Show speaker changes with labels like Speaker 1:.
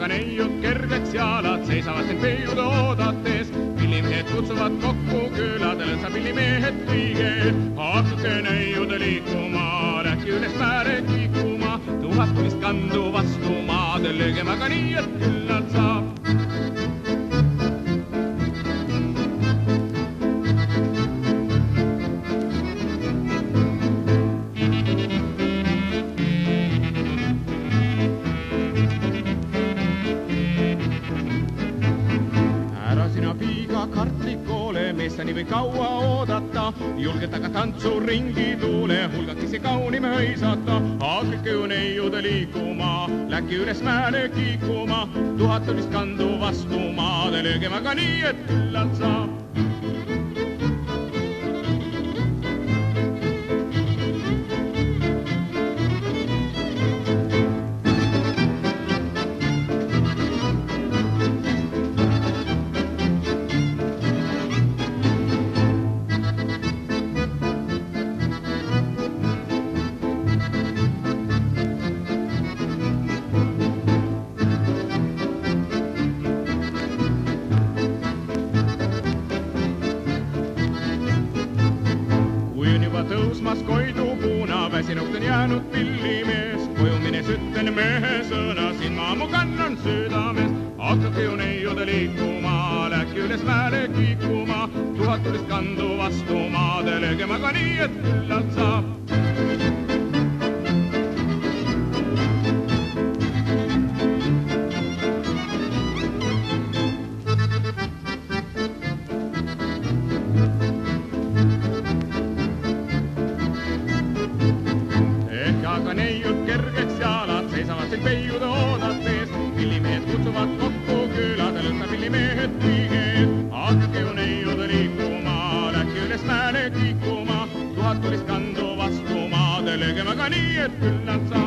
Speaker 1: aga neiud kergeks jalad seisavad sind peiud oodates. Pillimehed kutsuvad kokku küladele, sa pillimehed kõige. Hakake neiude liikuma, rääki üles määre kiikuma. Tuhat vist kandu vastu maadel, löögem aga nii, et küllalt saab. Kartlikoole, meestani või kaua oodata, julget aga tantsuringi tuule, hulgakisi kaunim hõisata. Hakake ju neiude liikuma, läki üles mäele kiikuma, tuhat on vist kandu vastu maade, löögem aga nii, et küllalt saab. Tõusmas koidu puuna, väsinukt on jäänud pillimees. Koju mines ütlen mehe sõna, siin ma mu kannan südames. Hakake ju neiude liikuma, läki üles mäele kiikuma. Tuhat tulist kandu vastu maade, löögem aga nii, et küllalt saab. Aga neiud kergeks jalad seisavad sind peiude oodates. Pillimehed kutsuvad kokku küladel, õnna pillimehed kõiged. Hakake ju neiude liikuma, läki üles mäele kiikuma. Tuhat tulist kandu vastu maade, löögem aga nii, et küllalt saab.